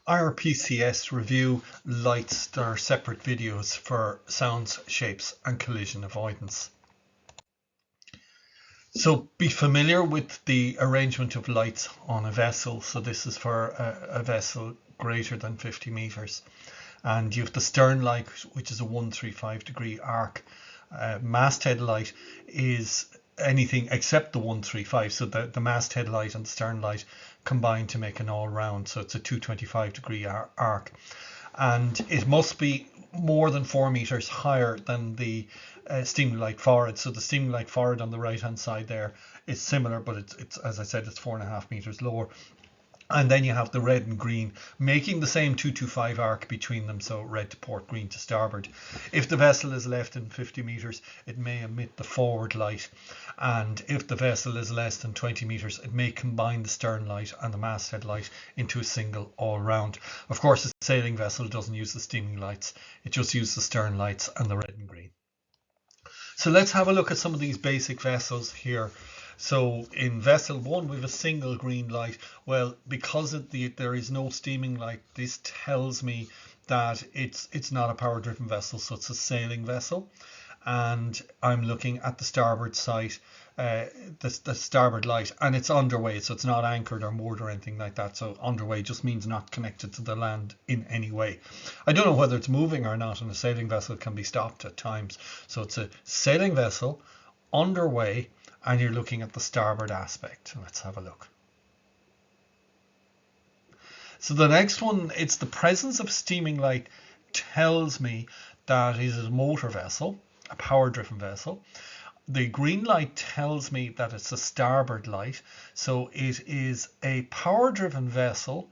IRPCS review lights. There are separate videos for sounds, shapes and collision avoidance. So be familiar with the arrangement of lights on a vessel. So this is for a vessel greater than 50 meters. And you have the stern light, which is a 135-degree arc. Masthead light is anything except the 135, so the masthead light and the stern light combine to make an all-round, so it's a 225-degree arc, and it must be more than 4 meters higher than the steaming light forward. So the steaming light forward on the right hand side there is similar, but it's as I said, it's 4.5 meters lower. And then you have the red and green making the same 225 arc between them, so red to port, green to starboard. If the vessel is less than 50 meters, it may emit the forward light, and if the vessel is less than 20 meters, it may combine the stern light and the masthead light into a single all-round. Of course, a sailing vessel doesn't use the steaming lights, it just uses the stern lights and the red and green. So let's have a look at some of these basic vessels here. So in vessel 1 we have a single green light. Well, because there is no steaming light, this tells me that it's not a power driven vessel, so it's a sailing vessel. And I'm looking at the starboard side, the starboard light, and it's underway, so it's not anchored or moored or anything like that. So underway just means not connected to the land in any way. I don't know whether it's moving or not, and a sailing vessel can be stopped at times. So it's a sailing vessel underway, and you're looking at the starboard aspect. Let's have a look. So the next one, it's the presence of steaming light tells me that it is a motor vessel, a power driven vessel. The green light tells me that it's a starboard light, so it is a power driven vessel,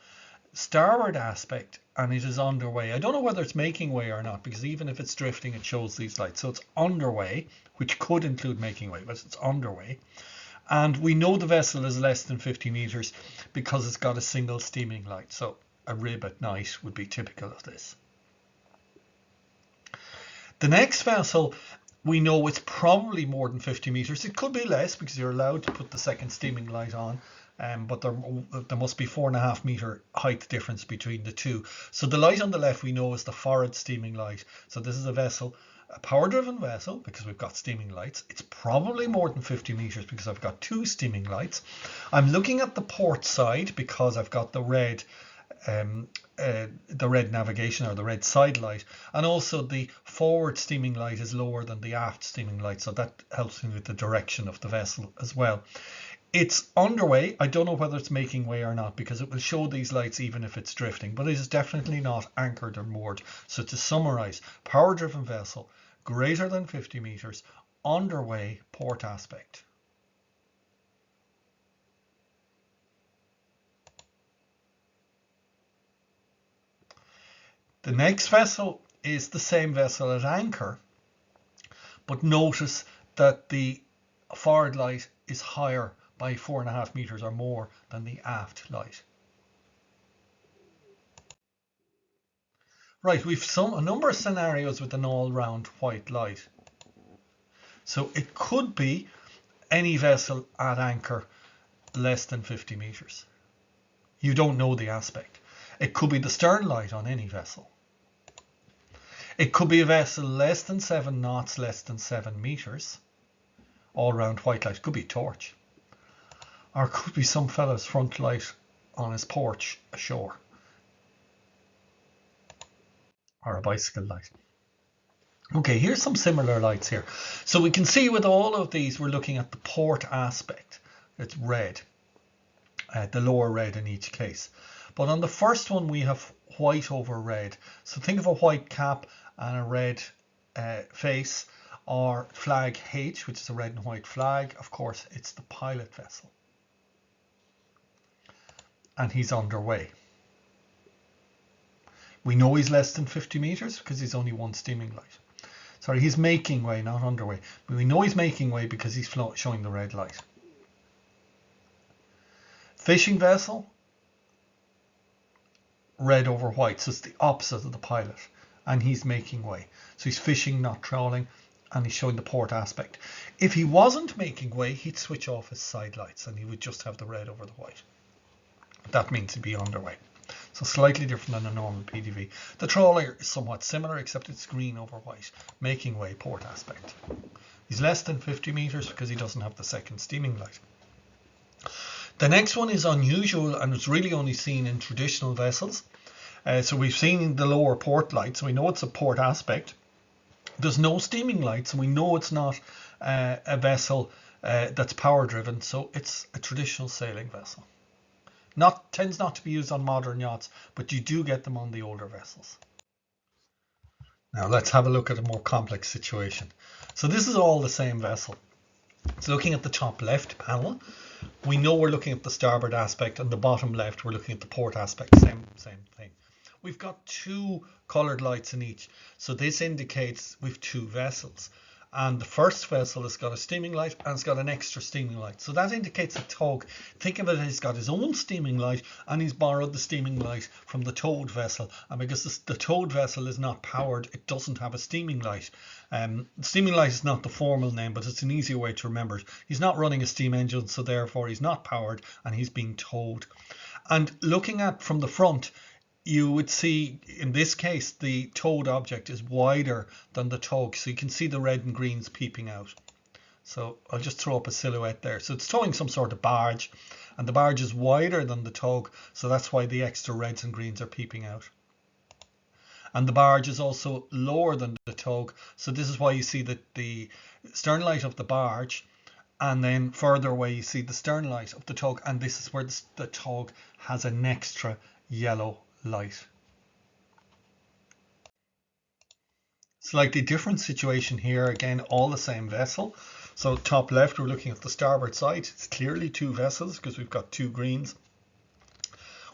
starboard aspect, and it is underway. I don't know whether it's making way or not, because even if it's drifting it shows these lights. So it's underway, which could include making way, but it's underway. And we know the vessel is less than 50 meters because it's got a single steaming light, so a rib at night would be typical of this. The next vessel, we know it's probably more than 50 meters. It could be less because you're allowed to put the second steaming light on, but there must be 4.5 meter height difference between the two. So the light on the left we know is the forward steaming light. So this is a vessel, a power driven vessel, because we've got steaming lights. It's probably more than 50 meters because I've got two steaming lights. I'm looking at the port side because I've got the red navigation or the red side light, and also the forward steaming light is lower than the aft steaming light, so that helps me with the direction of the vessel as well. It's underway. I don't know whether it's making way or not because it will show these lights even if it's drifting, but it is definitely not anchored or moored. So to summarize, power driven vessel greater than 50 meters, underway, port aspect. The next vessel is the same vessel at anchor, but notice that the forward light is higher by 4.5 meters or more than the aft light. Right, we've a number of scenarios with an all-round white light. So it could be any vessel at anchor less than 50 meters. You don't know the aspect. It could be the stern light on any vessel. It could be a vessel less than 7 knots, less than 7 meters, all round white light. It could be a torch. Or it could be some fella's front light on his porch ashore. Or a bicycle light. Okay, here's some similar lights here. So we can see with all of these, we're looking at the port aspect. It's red, the lower red in each case. But on the first one, we have white over red. So think of a white cap and a red face, or flag H, which is a red and white flag. Of course, it's the pilot vessel. And he's underway. We know he's less than 50 meters because he's only one steaming light. Sorry, he's making way, not underway. But we know he's making way because he's showing the red light. Fishing vessel, red over white, so it's the opposite of the pilot, and he's making way. So he's fishing, not trawling, and he's showing the port aspect. If he wasn't making way, he'd switch off his side lights and he would just have the red over the white. That means he'd be underway. So slightly different than a normal PDV. The trawler is somewhat similar, except it's green over white, making way port aspect. He's less than 50 meters because he doesn't have the second steaming light. The next one is unusual, and it's really only seen in traditional vessels. So we've seen the lower port light, so we know it's a port aspect. There's no steaming lights, and we know it's not a vessel that's power driven, so it's a traditional sailing vessel. Tends not to be used on modern yachts, but you do get them on the older vessels. Now let's have a look at a more complex situation. So this is all the same vessel. So looking at the top left panel, we know we're looking at the starboard aspect, and the bottom left we're looking at the port aspect, same thing. We've got two coloured lights in each, so this indicates we've two vessels. And the first vessel has got a steaming light and it's got an extra steaming light. So that indicates a tug. Think of it as he's got his own steaming light and he's borrowed the steaming light from the towed vessel. And because the towed vessel is not powered, it doesn't have a steaming light. Steaming light is not the formal name, but it's an easier way to remember it. He's not running a steam engine, so therefore he's not powered and he's being towed. And looking at from the front, you would see in this case the towed object is wider than the tug, so you can see the red and greens peeping out. So I'll just throw up a silhouette there. So it's towing some sort of barge, and the barge is wider than the tug, so that's why the extra reds and greens are peeping out. And the barge is also lower than the tug, so this is why you see that the stern light of the barge, and then further away you see the stern light of the tug, and this is where the tug has an extra yellow light. Slightly different situation here, again all the same vessel. So top left we're looking at the starboard side. It's clearly two vessels because we've got two greens.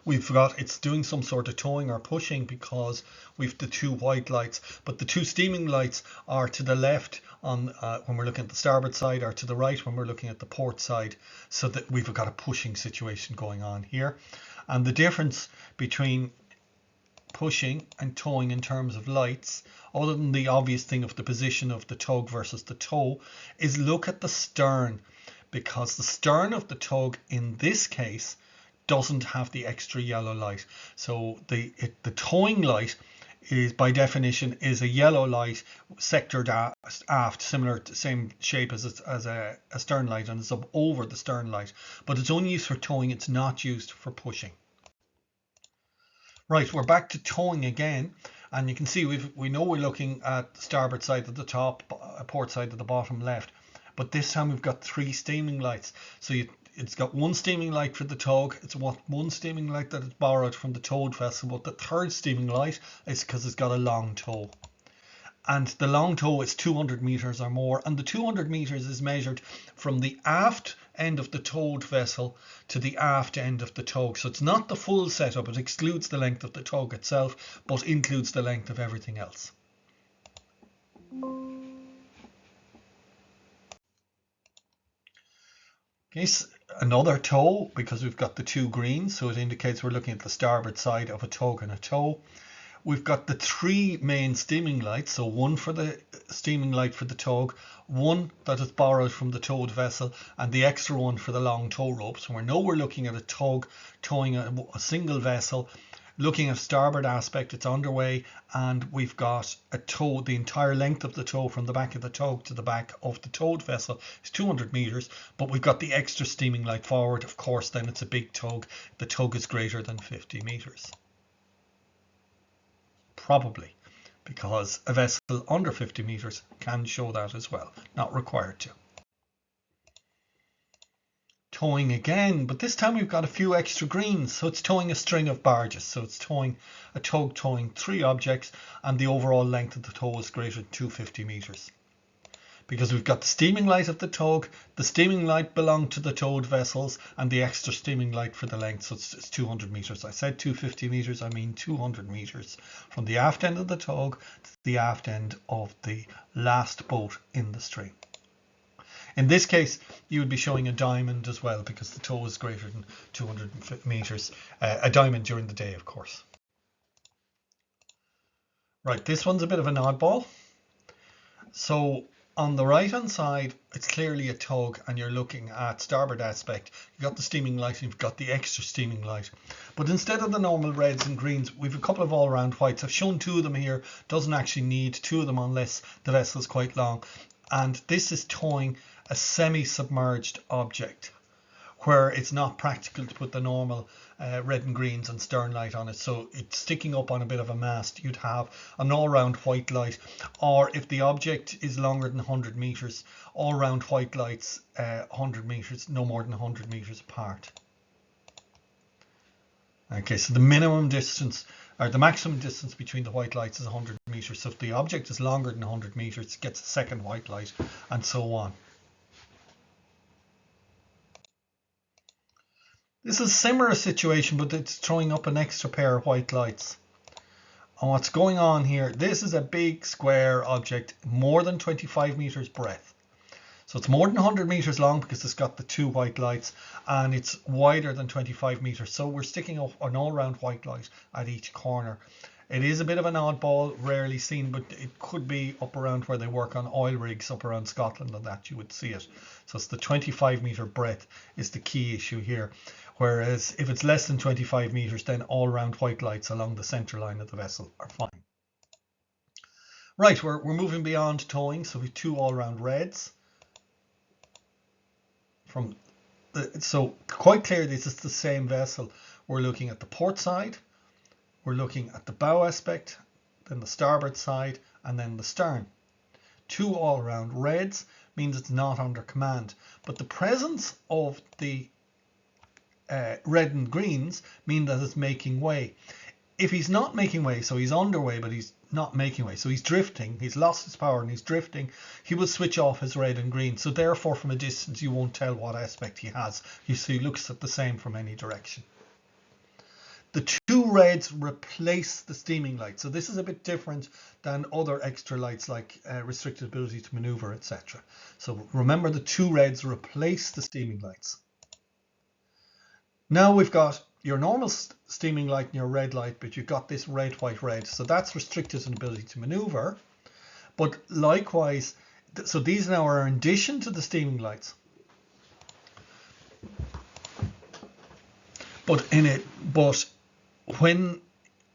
We've got it's doing some sort of towing or pushing because we've the two white lights, but the two steaming lights are to the left on when we're looking at the starboard side, or to the right when we're looking at the port side, so that we've got a pushing situation going on here. And the difference between pushing and towing in terms of lights, other than the obvious thing of the position of the tug versus the tow, is look at the stern, because the stern of the tug in this case doesn't have the extra yellow light. So the towing light is by definition is a yellow light sectored aft, similar to same shape as a stern light, and it's up over the stern light, but it's only used for towing, it's not used for pushing. Right, we're back to towing again, and you can see we know we're looking at the starboard side at the top, port side at the bottom left, but this time we've got three steaming lights. So it's got one steaming light for the tug, it's one steaming light that is borrowed from the towed vessel, but the third steaming light is because it's got a long tow. And the long tow is 200 meters or more, and the 200 meters is measured from the aft end of the towed vessel to the aft end of the tug. So it's not the full setup, it excludes the length of the tug itself, but includes the length of everything else. Okay, so another tow, because we've got the two greens, so it indicates we're looking at the starboard side of a tug and a tow. We've got the three main steaming lights, so one for the steaming light for the tug, one that is borrowed from the towed vessel, and the extra one for the long tow rope. So we know we're looking at a tug towing a single vessel. Looking at starboard aspect, it's underway, and we've got a tow, the entire length of the tow from the back of the tug to the back of the towed vessel is 200 meters, but we've got the extra steaming light forward. Of course, then it's a big tug. The tug is greater than 50 meters. Probably, because a vessel under 50 meters can show that as well, not required to. Towing again, but this time we've got a few extra greens, so it's towing a string of barges. So it's towing a tug towing three objects, and the overall length of the tow is greater than 250 meters. Because we've got the steaming light of the tug, the steaming light belonged to the towed vessels, and the extra steaming light for the length, so it's 200 meters. I said 250 meters, I mean 200 meters from the aft end of the tug to the aft end of the last boat in the stream. In this case, you would be showing a diamond as well, because the tow is greater than 250 meters. A diamond during the day, of course. Right, this one's a bit of an oddball. So On the right hand side, it's clearly a tug and you're looking at starboard aspect. You've got the steaming light and you've got the extra steaming light. But instead of the normal reds and greens, we've a couple of all round whites. I've shown two of them here. Doesn't actually need two of them unless the vessel is quite long. And this is towing a semi-submerged object, where it's not practical to put the normal red and greens and stern light on it. So it's sticking up on a bit of a mast. You'd have an all-round white light, or if the object is longer than 100 meters, all-round white lights 100 meters, no more than 100 meters apart. Okay, so the minimum distance or the maximum distance between the white lights is 100 meters. So if the object is longer than 100 meters, it gets a second white light, and so on. This is a similar situation, but it's throwing up an extra pair of white lights. And what's going on here, this is a big square object, more than 25 meters breadth. So it's more than 100 meters long because it's got the two white lights, and it's wider than 25 meters. So we're sticking up an all-round white light at each corner. It is a bit of an oddball, rarely seen, but it could be up around where they work on oil rigs up around Scotland and that you would see it. So it's the 25 meter breadth is the key issue here. Whereas if it's less than 25 meters, then all round white lights along the center line of the vessel are fine. Right, we're moving beyond towing, so we have two all round reds. So quite clear this is the same vessel. We're looking at the port side, we're looking at the bow aspect, then the starboard side, and then the stern. Two all round reds means it's not under command, but the presence of the red and greens mean that it's making way. If he's not making way, so he's underway but he's not making way, so he's drifting, he's lost his power and he's drifting, he will switch off his red and green. So therefore from a distance you won't tell what aspect he has. You see, he looks at the same from any direction. The two reds replace the steaming light. So this is a bit different than other extra lights like restricted ability to maneuver, etc. So remember, the two reds replace the steaming lights. Now we've got your normal steaming light and your red light, but you've got this red, white, red. So that's restricted in ability to maneuver. But likewise, so these now are in addition to the steaming lights. But when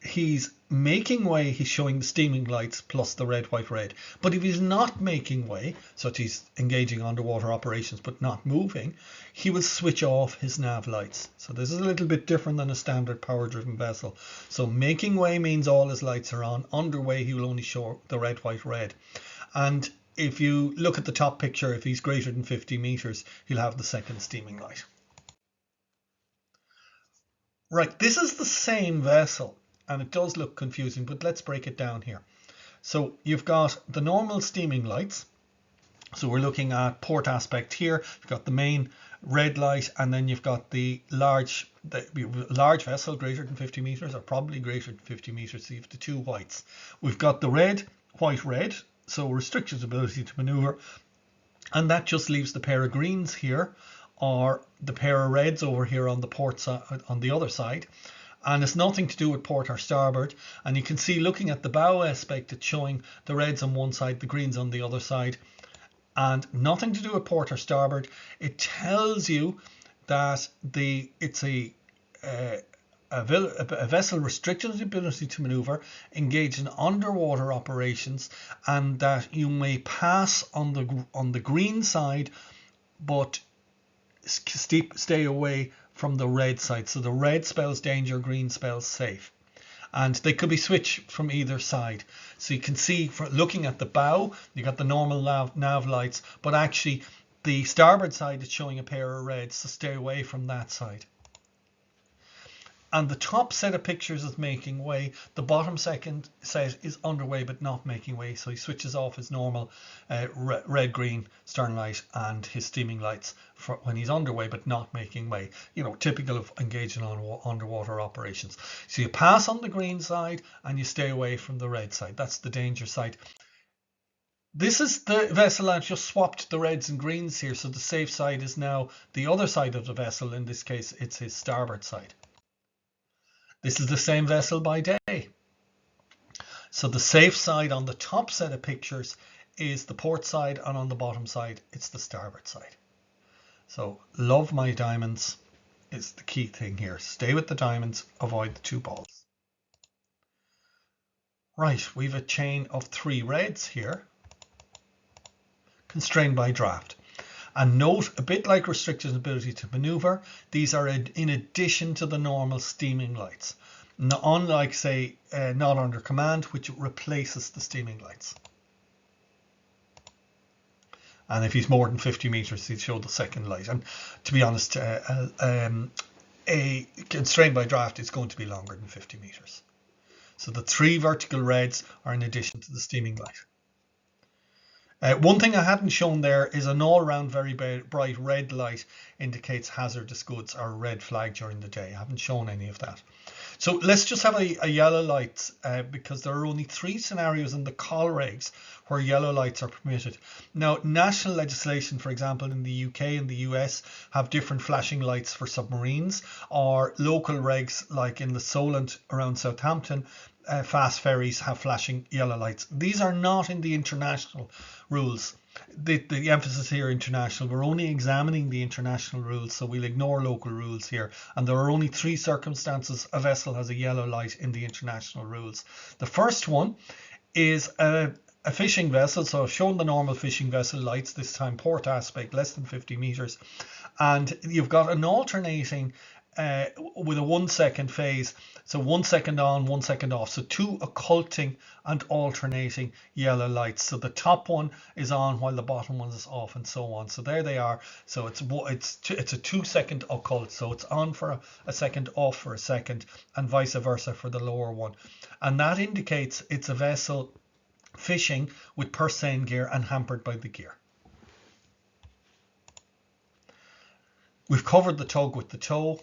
he's making way, he's showing the steaming lights plus the red, white, red. But if he's not making way, such as engaging underwater operations but not moving, he will switch off his nav lights. So this is a little bit different than a standard power-driven vessel. So making way means all his lights are on. Underway, he will only show the red, white, red. And if you look at the top picture, if he's greater than 50 meters, he'll have the second steaming light. Right, this is the same vessel, and it does look confusing, but let's break it down here. So you've got the normal steaming lights. So we're looking at port aspect here. You've got the main red light, and then you've got the large vessel greater than 50 meters, or probably greater than 50 meters. So you have the two whites. We've got the red, white, red. So restricted ability to maneuver, and that just leaves the pair of greens here, or the pair of reds over here on the port side, on the other side. And it's nothing to do with port or starboard. And you can see, looking at the bow aspect, it's showing the reds on one side, the greens on the other side, and nothing to do with port or starboard. It tells you that it's a vessel restricted ability to maneuver, engage in underwater operations, and that you may pass on the green side, but stay away from the red side. So the red spells danger, green spells safe, and they could be switched from either side. So you can see, looking at the bow, you got the normal nav lights, but actually the starboard side is showing a pair of reds, so stay away from that side. And the top set of pictures is making way. The bottom second set is underway but not making way. So he switches off his normal red, green stern light and his steaming lights for when he's underway but not making way. You know, typical of engaging on underwater operations. So you pass on the green side and you stay away from the red side. That's the danger side. This is the vessel. I've just swapped the reds and greens here. So the safe side is now the other side of the vessel. In this case, it's his starboard side. This is the same vessel by day. So the safe side on the top set of pictures is the port side, and on the bottom side it's the starboard side. So love my diamonds is the key thing here. Stay with the diamonds, avoid the 2 balls. Right, we've a chain of 3 reds here, constrained by draft. And note, a bit like restricted ability to maneuver, these are in addition to the normal steaming lights. Now, unlike, say, not under command, which replaces the steaming lights. And if he's more than 50 meters, he'll show the second light. And to be honest, a constrained by draft is going to be longer than 50 meters. So the 3 vertical reds are in addition to the steaming light. One thing I hadn't shown there is an all-round very bright red light indicates hazardous goods or red flag during the day. I haven't shown any of that. So let's just have a yellow light because there are only 3 scenarios in the call regs where yellow lights are permitted. Now, national legislation, for example, in the UK and the US have different flashing lights for submarines, or local regs like in the Solent around Southampton, fast ferries have flashing yellow lights. These are not in the international rules. The emphasis here international. We're only examining the international rules, so we'll ignore local rules here. And there are only 3 circumstances a vessel has a yellow light in the international rules. The first one is a fishing vessel. So I've shown the normal fishing vessel lights, this time port aspect, less than 50 meters. And you've got an alternating with a 1 second phase. So 1 second on, 1 second off. So 2 occulting and alternating yellow lights. So the top one is on while the bottom one is off, and so on. So there they are. So it's a 2 second occult. So it's on for a second, off for a second, and vice versa for the lower one. And that indicates it's a vessel fishing with purse seine gear and hampered by the gear. We've covered the tug with the tow.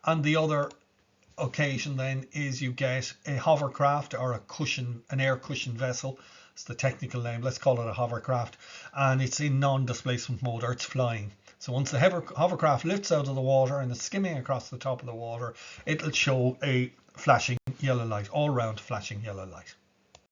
And the other occasion then is you get a hovercraft or an air cushion vessel. It's the technical name. Let's call it a hovercraft. And it's in non-displacement mode, or it's flying. So once the hovercraft lifts out of the water and is skimming across the top of the water, it'll show a flashing yellow light, all round flashing yellow light.